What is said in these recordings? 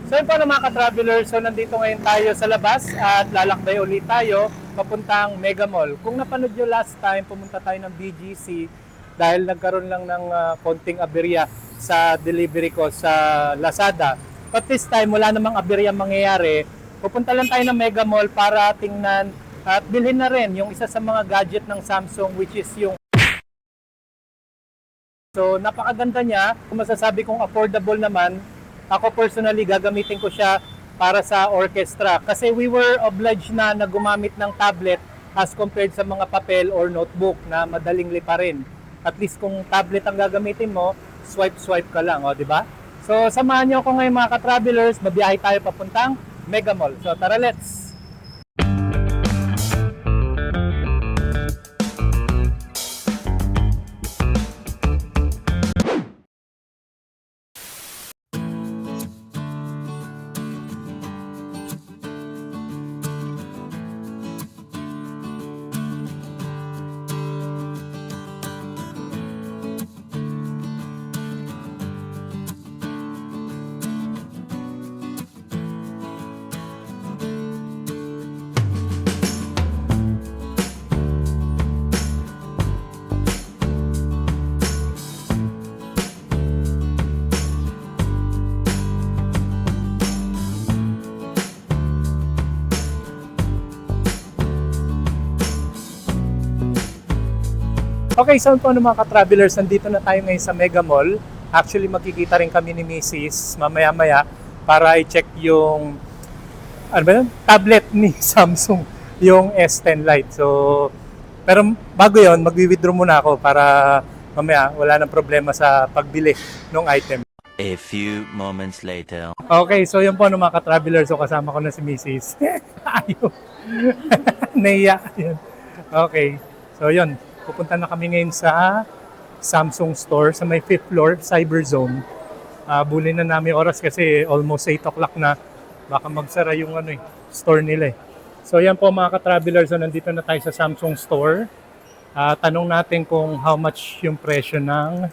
So yun po mga ka-travelers, so nandito ngayon tayo sa labas at lalakbay ulit tayo papuntang Mega Mall. Kung napanood nyo last time, pumunta tayo ng BGC dahil nagkaroon lang ng konting aberya sa delivery ko sa Lazada. But this time, wala namang aberya mangyayari. Pupunta lang tayo ng Mega Mall para tingnan at bilhin na rin yung isa sa mga gadget ng Samsung, which is yung so napakaganda niya. Kung masasabi kong affordable naman, ako personally gagamitin ko siya para sa orchestra kasi we were obliged na gumamit ng tablet as compared sa mga papel or notebook na madaling liparin. At least kung tablet ang gagamitin mo, swipe ka lang, di ba? So samahan niyo ako ngayon mga ka-travelers, mabiyahe tayo papuntang Mega Mall. So tara, let's! Okay, so po mga ka-travelers, nandito na tayo ngayon sa Mega Mall. Actually, magkikita rin kami ni Mrs. mamaya-maya para i-check yung tablet ni Samsung, yung S10 Lite. So, pero bago yon, magwi-withdraw muna ako para mamaya wala nang problema sa pagbili ng item. A few moments later. Okay, so yun po mga ka-travelers, so kasama ko na si Mrs. Ayaw. Naiya. Okay, so yun. Pupunta na kami ngayon sa Samsung store sa may 5th floor, Cyber Zone. Bulin na namin oras kasi almost 8 o'clock na. Baka magsara yung store nila. So yan po mga ka-travelers, so nandito na tayo sa Samsung store. Tanong natin kung how much yung presyo ng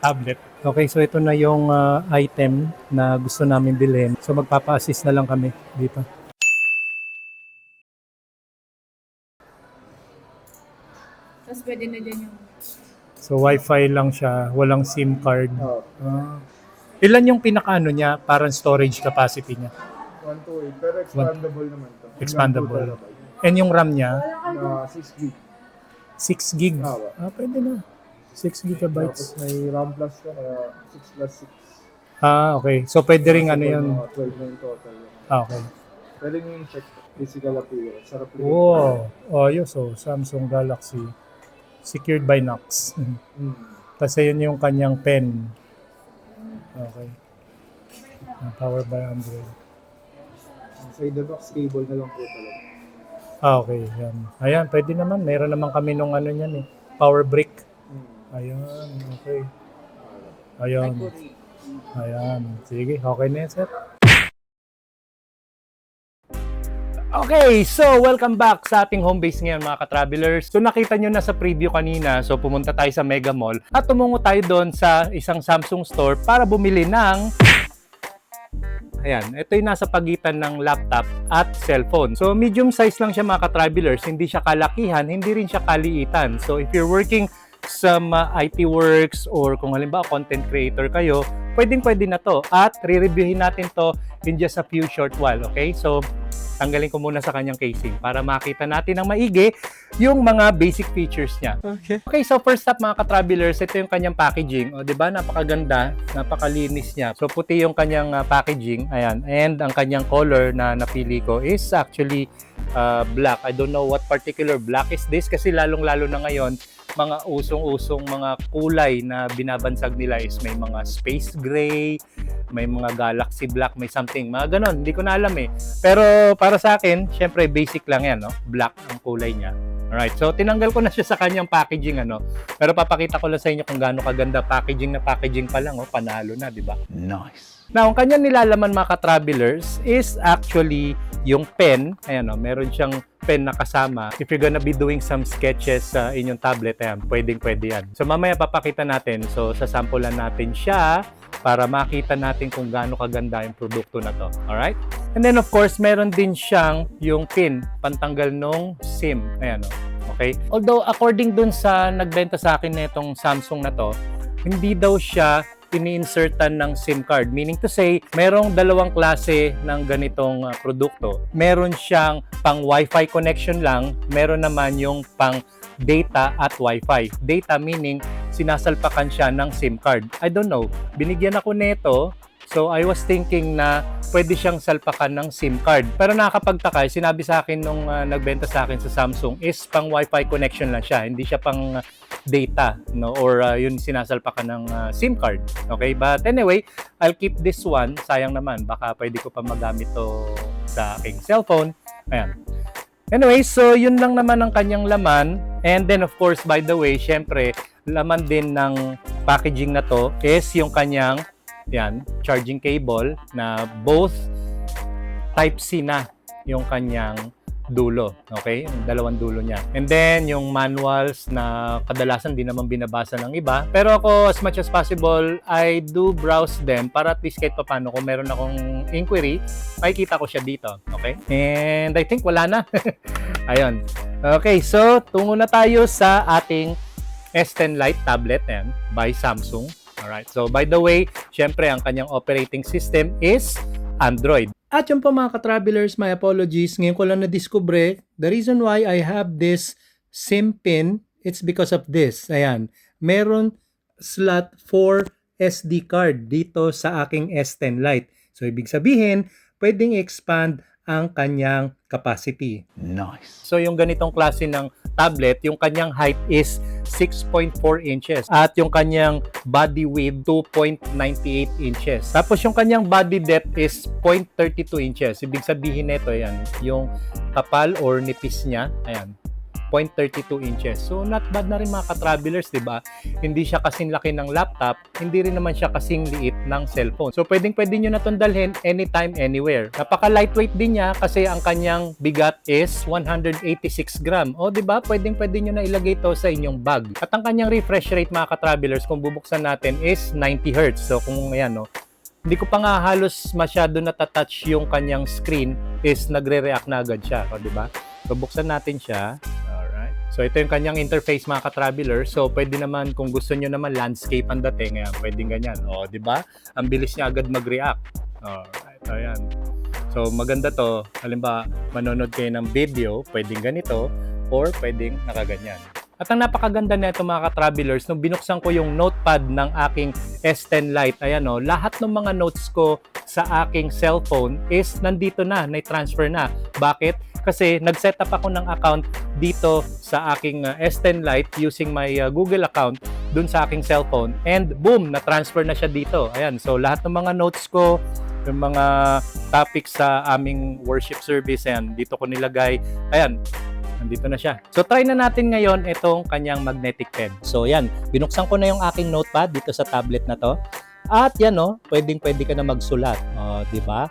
tablet. Okay, so ito na yung item na gusto namin bilhin. So magpapa-assist na lang kami dito. Tapos pwede na dyan yung... So Wi-Fi lang siya, walang SIM card. Ilan yung pinakaano niya, parang storage capacity niya? 128, pero expandable naman to. Expandable. And yung RAM niya? 6 gig. 6 gig. Pwede na. 6 gigabytes. Tapos may RAM plus ka, kaya 6 plus 6. Okay. So pwede rin yun. 12 na yung total. Okay. Pwede nyo yung check physical appearance. Sarap rin. Wow. Ayos Samsung Galaxy. Secured by Knox. Kasi yun yung kanyang pen. Okay. Powered by Android. Inside the box, cable na lang po talaga. Okay. Yan. Ayan, pwede naman. Meron naman kami nung niyan power brick. Ayan. Okay. Ayan. Ayan. Sige. Okay na yan, sir. Okay, so welcome back sa ating home base ngayon mga ka-travelers. So nakita nyo na sa preview kanina, so pumunta tayo sa Mega Mall at tumungo tayo doon sa isang Samsung store para bumili ng... Ayan, ito yung nasa pagitan ng laptop at cellphone. So medium size lang siya mga ka-travelers, hindi siya kalakihan, hindi rin siya kaliitan. So if you're working sa IT works or kung halimbawa content creator kayo, pwedeng-pwede na to. At re-reviewin natin to in just a few short while, okay? So tanggalin ko muna sa kanyang casing para makita natin ng maigi yung mga basic features niya. Okay, so first up mga ka-travelers, ito yung kanyang packaging. O, di ba? Napakaganda, napakalinis niya. So, puti yung kanyang packaging. Ayan. And ang kanyang color na napili ko is actually black. I don't know what particular black is this kasi lalong-lalo na ngayon, mga usong-usong mga kulay na binabansag nila is may mga space gray, may mga galaxy black, may something, mga ganon. Hindi ko na alam Pero para sa akin, syempre basic lang yan, Black ang kulay niya. Alright, so tinanggal ko na siya sa kanyang packaging, Pero papakita ko lang sa inyo kung gaano kaganda packaging na packaging pa lang, panalo na, di ba? Nice. Now, ang kanyang nilalaman mga ka-travelers is actually yung pen. Ayan, meron siyang pen na kasama. If you're gonna be doing some sketches sa inyong tablet, ayan, pwedeng-pwede yan. So mamaya papakita natin. So sasampulan natin siya para makita natin kung gaano kaganda yung produkto na to. Alright? And then of course, meron din siyang yung pin, pantanggal nung SIM. Ayan o. Okay? Although according dun sa nagbenta sa akin nitong Samsung na to, hindi daw siya ini-insertan ng SIM card. Meaning to say, merong dalawang klase ng ganitong produkto. Meron siyang pang Wi-Fi connection lang, meron naman yung pang data at Wi-Fi. Data meaning sinasalpakan siya ng SIM card. I don't know. Binigyan ako nito. So, I was thinking na pwede siyang salpakan ng SIM card. Pero nakakapagtaka, sinabi sa akin nung nagbenta sa akin sa Samsung is pang Wi-Fi connection lang siya. Hindi siya pang data, no? Or yun sinasalpakan ng SIM card. Okay? But anyway, I'll keep this one. Sayang naman. Baka pwede ko pa magamit to sa aking cellphone. Ayan. Anyway, so yun lang naman ang kanyang laman. And then of course, by the way, syempre, laman din ng packaging na to is yung kanyang charging cable na both Type-C na yung kanyang dulo. Okay? Yung dalawang dulo niya. And then, yung manuals na kadalasan di naman binabasa ng iba. Pero ako, as much as possible, I do browse them para at least kahit paano kung meron akong inquiry, makikita ko siya dito. Okay? And I think wala na. Ayun. Okay, so tungo na tayo sa ating S10 Lite tablet by Samsung. Alright, so by the way, syempre ang kanyang operating system is Android. At yung po mga ka-travelers, my apologies. Ngayon ko lang na-discover, the reason why I have this SIM pin, it's because of this. Ayan, meron slot for SD card dito sa aking S10 Lite. So ibig sabihin, pwedeng expand ang kanyang capacity. Nice. So yung ganitong klase ng tablet, yung kanyang height is 6.4 inches at yung kanyang body width 2.98 inches. Tapos yung kanyang body depth is 0.32 inches. Ibig sabihin nito yan, yung kapal or nipis niya, ayan, 0.32 inches. So not bad na rin mga ka-travelers, 'di ba? Hindi siya kasing laki ng laptop, hindi rin naman siya kasing liit ng cellphone. So pwedeng-pwede niyo na 'tong dalhin anytime anywhere. Napaka-lightweight din niya kasi ang kanyang bigat is 186 gram. O 'di ba? Pwedeng-pwede niyo na ilagay ito sa inyong bag. At ang kanyang refresh rate mga ka-travelers kung bubuksan natin is 90 Hz. So kung ayan no, hindi ko pa nga halos masyado natatouch yung kanyang screen is nagre-react na agad siya. O 'di ba? So buksan natin siya. So, ito yung kanyang interface mga ka-traveler. So, pwede naman, kung gusto nyo naman landscape ang dating, ayan, pwedeng ganyan. O, di ba? Ang bilis niya agad mag-react. Alright, ayan. So, maganda to. Halimbawa, manonood kayo ng video, pwedeng ganito, or pwedeng nakaganyan. At ang napakaganda na ito mga ka-travelers, nung binuksan ko yung notepad ng aking S10 Lite, ayan o, lahat ng mga notes ko sa aking cellphone is nandito na, na-transfer na. Bakit? Kasi nag-set up ako ng account dito sa aking S10 Lite using my Google account dun sa aking cellphone and boom, na-transfer na siya dito. Ayan, so lahat ng mga notes ko, yung mga topics sa aming worship service, ayan, dito ko nilagay. Ayan, nandito na siya. So try na natin ngayon itong kanyang magnetic pen. So yan, binuksan ko na yung aking notepad dito sa tablet na to. At yan o, pwedeng-pwede ka na magsulat. O, di ba?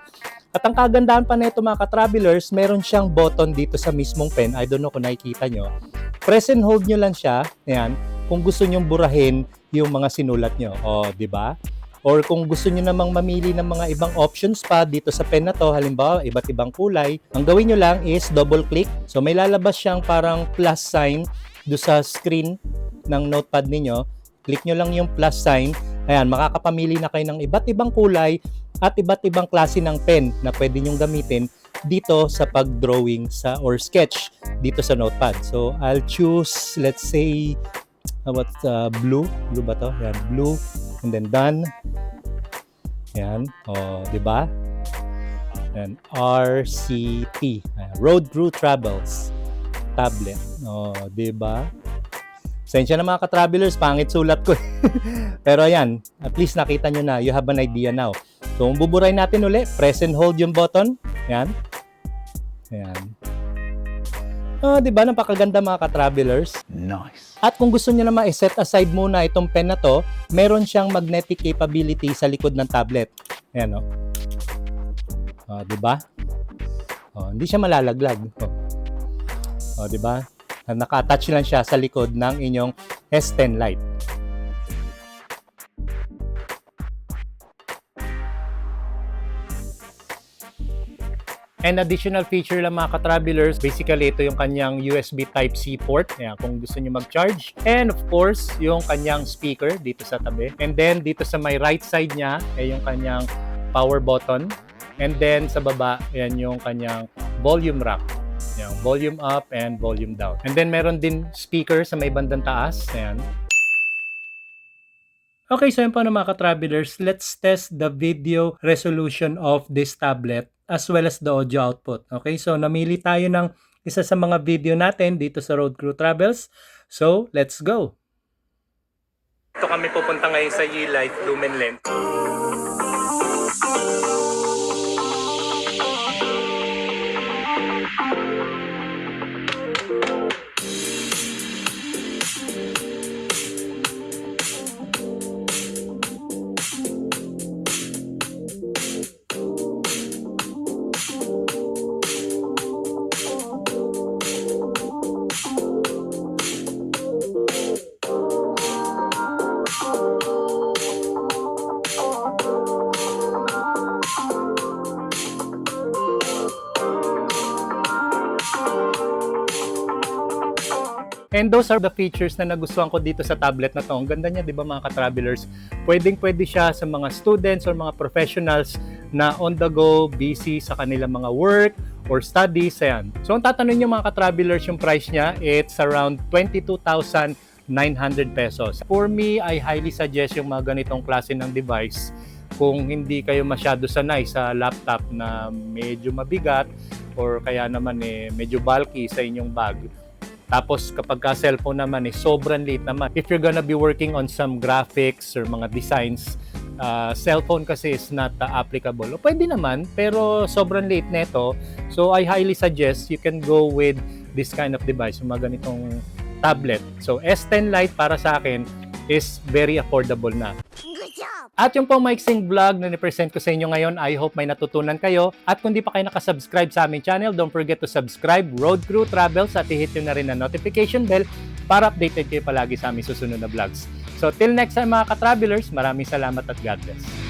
At ang kagandahan pa nito mga ka-travelers, meron siyang button dito sa mismong pen. I don't know kung nakikita nyo. Press and hold nyo lang siya. Ayan, kung gusto nyong burahin yung mga sinulat nyo. O, di ba? Or kung gusto nyo namang mamili ng mga ibang options pa dito sa pen na to, halimbawa, iba't ibang kulay, ang gawin nyo lang is double click. So, may lalabas siyang parang plus sign do sa screen ng notepad ninyo. Click nyo lang yung plus sign. Ayan, makakapamili na kayo ng iba't ibang kulay at iba't ibang klase ng pen na pwede nyong gamitin dito sa pag-drawing sa or sketch dito sa notepad. So, I'll choose, let's say, blue. Blue ba to? Ayan, blue. And then done. Ayan. O, di ba? Ayan, RCT. Ayan, Road Crew Travels. Tablet. O, di ba? Sensya na mga ka-travelers, pangit sulat ko. Pero ayan, at least nakita nyo na, you have an idea now. So, kung buburay natin uli, press and hold yung button. Ayan. Ayan. Diba, napakaganda mga ka-travelers. Nice. At kung gusto nyo naman i-set aside muna itong pen na to, meron siyang magnetic capability sa likod ng tablet. Ayan o. Diba? Hindi siya malalaglag. Diba? Naka-attach lang siya sa likod ng inyong S10 Lite. And additional feature lang mga ka-travelers, basically ito yung kanyang USB Type-C port, ayan, kung gusto nyo mag-charge. And of course, yung kanyang speaker dito sa tabi. And then dito sa may right side niya, ay yung kanyang power button. And then sa baba, ayan yung kanyang volume rack. Ayan, volume up and volume down. And then meron din speaker sa may bandang taas, ayan. Okay, so yun po na mga ka-travelers, let's test the video resolution of this tablet as well as the audio output. Okay, so namili tayo ng isa sa mga video natin dito sa Road Crew Travels. So, let's go! Ito kami pupunta ngayon sa Ye-Light Lumen Lens. And those are the features na nagustuhan ko dito sa tablet na to. Ang ganda niya, di ba mga ka-travelers? Pwedeng-pwede siya sa mga students or mga professionals na on the go, busy sa kanilang mga work or studies. Ayan. So, ang tatanungin niyo mga ka-travelers, yung price niya, it's around 22,900 pesos. For me, I highly suggest yung mga ganitong klase ng device kung hindi kayo masyado sanay sa laptop na medyo mabigat or kaya naman medyo bulky sa inyong bag. Tapos kapag ka cellphone naman sobrang liit naman. If you're gonna be working on some graphics or mga designs, cellphone kasi is not applicable. O pwede naman, pero sobrang liit nito. So I highly suggest you can go with this kind of device, yung mga ganitong tablet. So S10 Lite para sa akin is very affordable na. At yung pong maiksing vlog na ni-present ko sa inyo ngayon, I hope may natutunan kayo. At kung di pa kayo nakasubscribe sa aming channel, don't forget to subscribe Road Crew Travels at i-hit nyo na rin ang notification bell para updated kayo palagi sa aming susunod na vlogs. So till next time mga ka-travelers, maraming salamat at God bless.